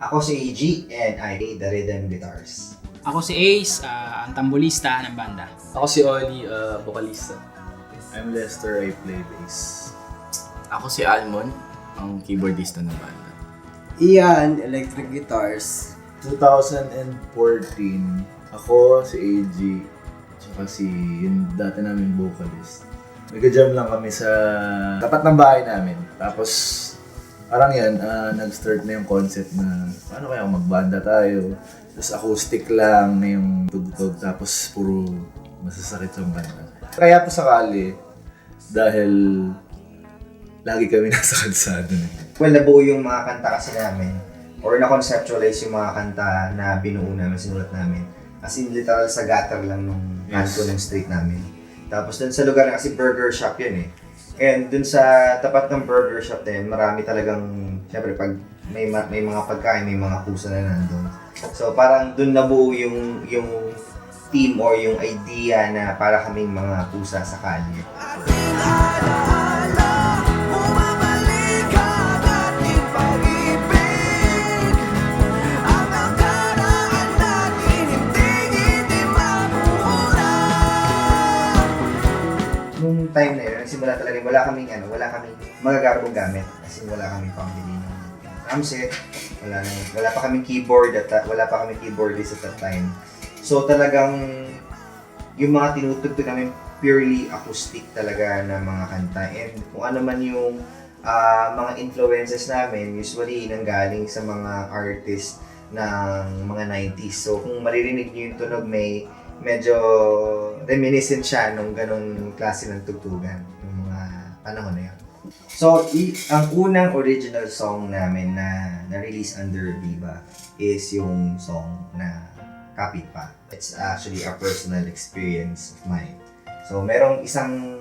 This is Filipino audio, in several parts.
Ako si AG and I play the rhythm guitars. Ako si Ace, ang tambolista ng banda. Ako si Oli, vocalista. I'm Lester, I play bass. Ako si Almon, ang keyboardista ng banda. Ian, electric guitars. 2014, ako, si AG, tsaka si yung dati namin vocalist. Nag-jam lang kami sa tapat ng bahay namin. Tapos, parang yan, nag-start na yung concept na paano kaya magbanda tayo. Tapos acoustic lang na yung tugtog, tapos puro masasakit yung banda. Kaya po sakali, dahil lagi kami nasa kalsada na. Well, nabuo yung mga kanta kasi namin or na-conceptualize yung mga kanta na binuo namin, sinulat namin. As in, literal sa gutter lang nung kanto ng street namin. Tapos dun sa lugar na kasi burger shop yun eh. And dun sa tapat ng burger shop din, marami talagang, syempre pag may mga pagkain, may mga pusa na nandun. So parang dun nabuo yung team or yung idea na para kaming mga pusa sa kalye. Nung time na yun, nagsimula talaga, wala kaming magagarbong gamit. Kasi wala kaming pambili ng drum set, wala pa kaming keyboard wala pa kaming keyboardist at that time. So talagang yung mga tinutugtog namin purely acoustic talaga na mga kanta. And kung ano man yung mga influences namin, usually nanggaling sa mga artists ng mga 90s. So kung maririnig niyo yung tunog, medyo reminiscent siya nung ganong klase ng tugtugan ng mga panahon na yun. So, ang unang original song namin na na-release under Viva is yung song na Kapit Pa. It's actually a personal experience of mine. So, merong isang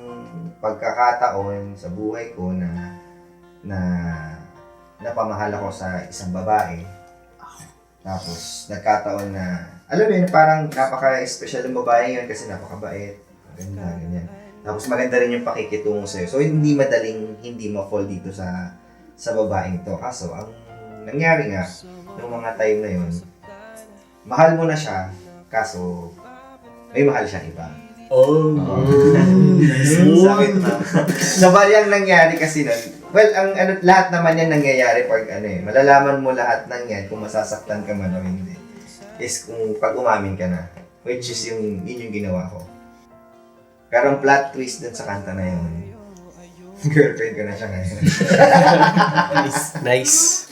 pagkakataon sa buhay ko na napamahal ako sa isang babae. Tapos, nagkataon na, alam mo yun, parang napaka-special ng babae yun kasi napakabait. Maganda, ganyan. Tapos maganda rin yung pakikitungo sa'yo. So, hindi madaling hindi ma-fall dito sa babaeng to. Kaso, ang nangyari nga, nung mga time na yun, mahal mo na siya, kaso, may mahal siyang iba. Oh! Sakit na. So, bali ang nangyari kasi nun, well, lahat naman yan nangyayari pag malalaman mo lahat ng yan kung masasaktan ka man o hindi. Is kung pag umamin ka na, which is yun yung ginawa ko. Pero ang plot twist dun sa kanta na yun, girlfriend ko na siya ngayon. Nice.